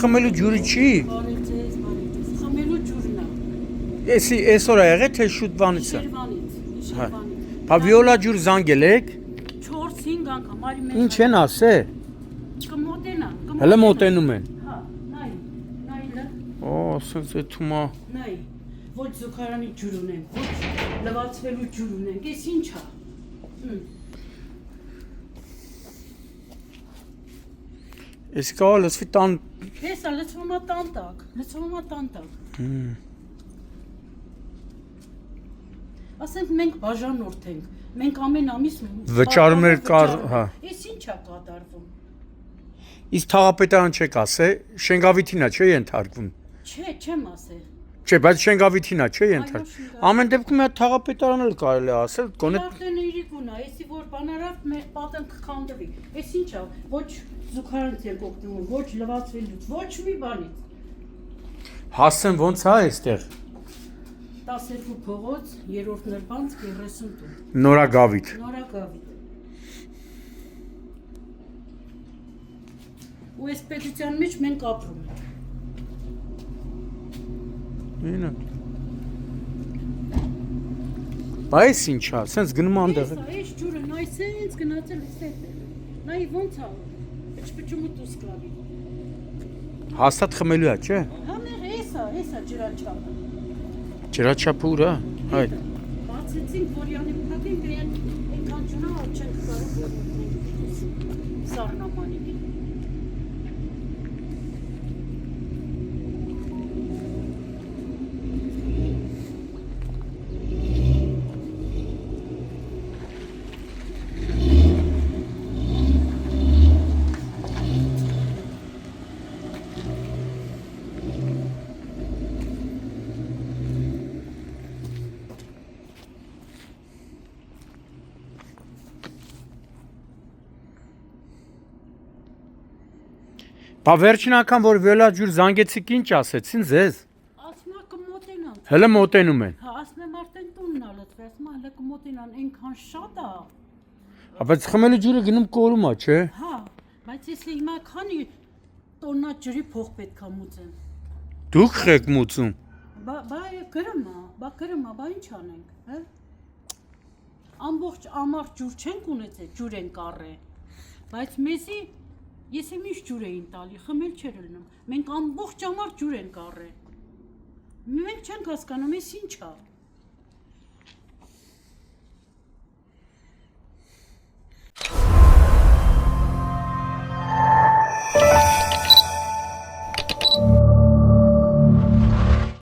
խմելու ջուրը չի։ Բարեցես, խմելու ջուրն է։ Էս օր ա եղել թե շուտ բանից է։ Շերվանից։ Բա վիոլա ջուր զանգել եք։ 4-5 անգամ, արի մեզ։ Ինչ են ասե։ Կմոտենա։ Հələ մոտենում են։ Հա, նայ։ Օ, ասես է թումա։ Նայ, ոչ զուգարանի ջուր ունենք, ոչ լվացվելու ջուր ունենք, ես ինչ ա։ Ես կա լսվի տան։ Հեսա լցվում է տանտակ։ Ասենք մենք բաժանորդ ենք, մենք ամեն ամիս Վճարում եք հա։ Ես ինչ ա կատարվում։ Իսկ թաղապետարան չեք ասե, Շենգավիթինա չէ ենթարկվում։ Չէ, չեմ ասել։ Չէ, բայց Շենգավիթինա չէ ենթարկվում։ Ամեն դեպքում այդ թաղապետարան էլ կարելի է ասել, գոնե Արդեն իրիկունա, էսի որ բանարավ մեր պատանք քանդվի։ Էս ինչ ա, ոչ զուգարանից եք օգտվում, ոչ լվացվելուց, ոչ մի բանից։ հասցեն ոնց է այստեղ։ 12 փողոց, 3-րդ նրբանց 30 տուն։ Նորագավիթ։ Նորագավիթ։ Ու այս պետության մեջ մենք ապրում ենք։ Ինը։ Բայց ինչ է, սենց գնում անդեղ։ Այս ջուրը նայ սենց գնացել է։ Նայ ոնց ա։ Почему tu склаvi։ Հաստատ խմելու է, չէ։ Համեր էսա ջրաչափը։ Ջրաչափը ուր է։ Հայ։ Բացեցինք, որ յանի փակենք, այնքան ջուրը չենք կարող որոնք սառնամանի։ Բա վերջին անգամ որ վիոլա ջուր զանգեցիք ինչ ասեցին ձեզ։ Ասում ա կմոտենան։ Հələ մոտենում են։ Հա, ասում եմ արդեն տունն ա լծվել, ասում ա հələ կմոտենան, այնքան շատ ա։ Բայց խմելու ջուրը գնում կորում է, չէ։ Հա, բայց ես հիմա քանի տոննա ջրի փող պետք է մուծեմ։ Դուք եք մուծում։ Բա ինչ անենք, հա։ Ամբողջ ամառ ջուր չենք ունեցել, ջուր ենք առել։ Բայց մեզի ես եմ ինչ ջուր էին տալի, խմել չէր լինում։ Մենք ամբողջ ամառ ջուր ենք առել։ Մենք չենք հասկանում, ես ինչ ա։